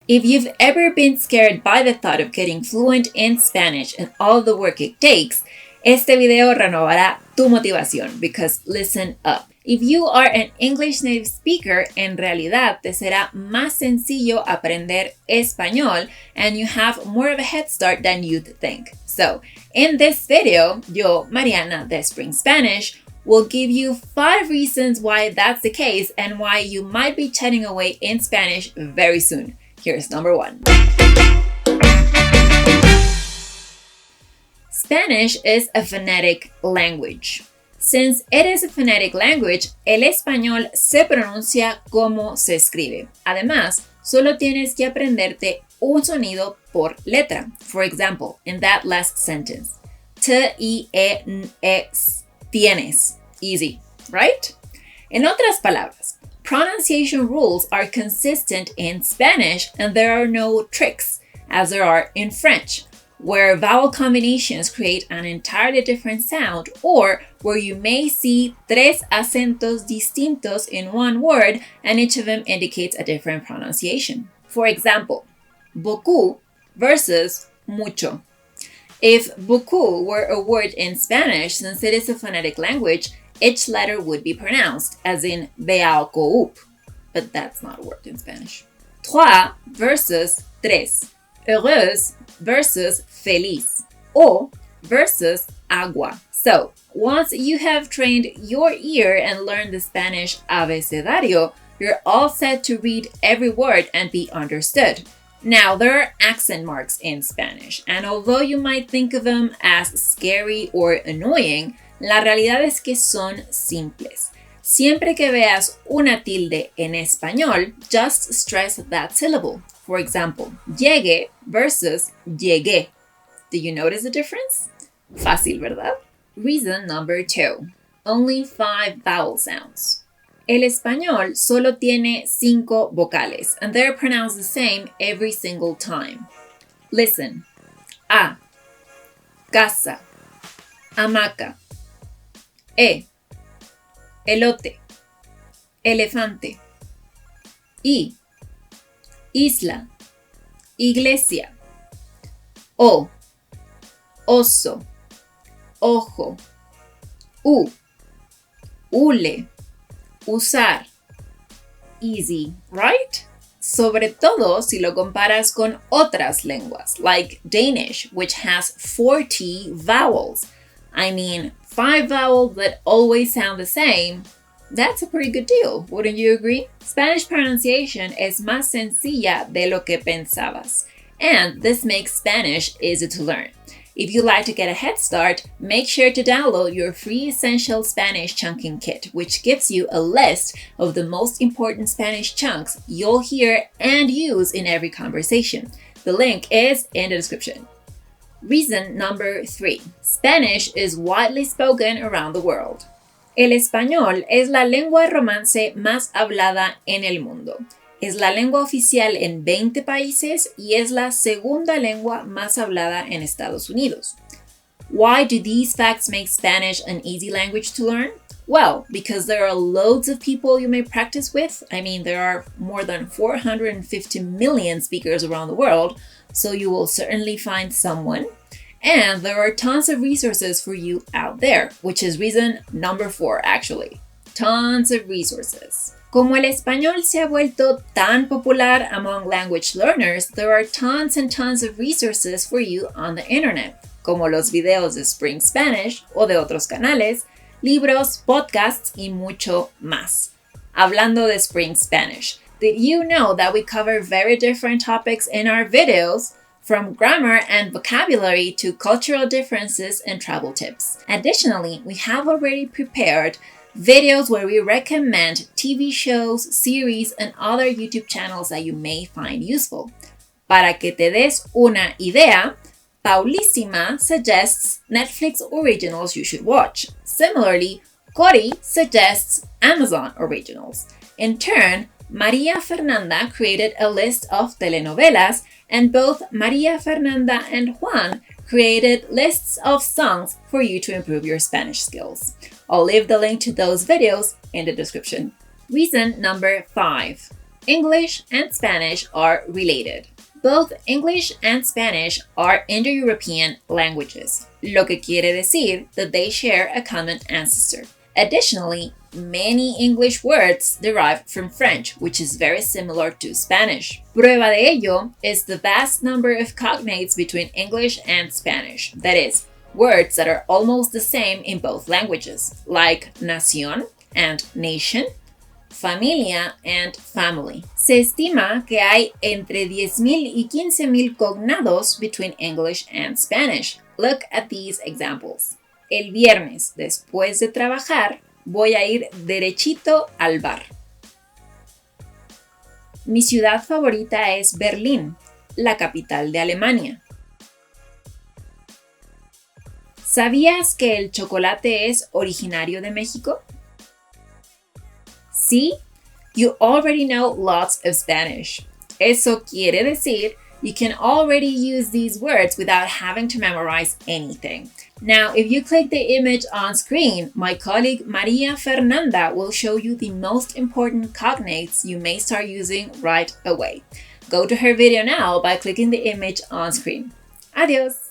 If you've ever been scared by the thought of getting fluent in Spanish and all the work it takes, este video renovará tu motivación because listen up. If you are an English native speaker, en realidad te será más sencillo aprender español and you have more of a head start than you'd think. So, in this video, yo, Mariana de Spring Spanish, will give you 5 reasons why that's the case and why you might be chatting away in Spanish very soon. Here's number 1. Spanish is a phonetic language. Since it is a phonetic language, el español se pronuncia como se escribe. Además, solo tienes que aprenderte un sonido por letra. For example, in that last sentence, T-I-E-N-E-S, tienes. Easy, right? En otras palabras, pronunciation rules are consistent in Spanish and there are no tricks, as there are in French, where vowel combinations create an entirely different sound, or where you may see tres acentos distintos in one word and each of them indicates a different pronunciation. For example, beaucoup versus mucho. If beaucoup were a word in Spanish, since it is a phonetic language, each letter would be pronounced, as in beaucoup, but that's not a word in Spanish. Trois versus tres. Heureuse versus feliz. O versus agua. So, once you have trained your ear and learned the Spanish abecedario, you're all set to read every word and be understood. Now, there are accent marks in Spanish, and although you might think of them as scary or annoying, la realidad es que son simples. Siempre que veas una tilde en español, just stress that syllable. For example, llegue versus llegué. Do you notice the difference? Fácil, ¿verdad? Reason number 2. Only 5 vowel sounds. El español solo tiene 5 vocales, and they're pronounced the same every single time. Listen. A. Casa. Hamaca. E. Elote. Elefante. I. Isla. Iglesia. O. Oso. Ojo. U. Hule. Usar. Easy, right? Sobre todo si lo comparas con otras lenguas, like Danish, which has 40 vowels. I mean, 5 vowels that always sound the same. That's a pretty good deal, wouldn't you agree? Spanish pronunciation es más sencilla de lo que pensabas, and this makes Spanish easy to learn. If you'd like to get a head start, make sure to download your free Essential Spanish Chunking Kit, which gives you a list of the most important Spanish chunks you'll hear and use in every conversation. The link is in the description. Reason number 3. Spanish is widely spoken around the world. El español es la lengua romance más hablada en el mundo. Es la lengua oficial en 20 países y es la segunda lengua más hablada en Estados Unidos. Why do these facts make Spanish an easy language to learn? Well, because there are loads of people you may practice with. I mean, there are more than 450 million speakers around the world, so you will certainly find someone. And there are tons of resources for you out there, which is reason number 4, actually. Tons of resources. Como el español se ha vuelto tan popular among language learners, there are tons and tons of resources for you on the internet, como los videos de Spring Spanish o de otros canales, libros, podcasts y mucho más. Hablando de Spring Spanish, did you know that we cover very different topics in our videos, from grammar and vocabulary to cultural differences and travel tips? Additionally, we have already prepared videos where we recommend TV shows, series, and other YouTube channels that you may find useful. Para que te des una idea, Paulísima suggests Netflix originals you should watch. Similarly, Cori suggests Amazon originals. In turn, Maria Fernanda created a list of telenovelas, and both Maria Fernanda and Juan created lists of songs for you to improve your Spanish skills. I'll leave the link to those videos in the description. Reason number 5. English and Spanish are related. Both English and Spanish are Indo-European languages, lo que quiere decir that they share a common ancestor. Additionally, many English words derive from French, which is very similar to Spanish. Prueba de ello is the vast number of cognates between English and Spanish, that is, words that are almost the same in both languages, like nación and nation, familia and family. Se estima que hay entre 10,000 y 15,000 cognados between English and Spanish. Look at these examples. El viernes, después de trabajar, voy a ir derechito al bar. Mi ciudad favorita es Berlín, la capital de Alemania. ¿Sabías que el chocolate es originario de México? See, you already know lots of Spanish. Eso quiere decir you can already use these words without having to memorize anything. Now, if you click the image on screen, my colleague Maria Fernanda will show you the most important cognates you may start using right away. Go to her video now by clicking the image on screen. Adios!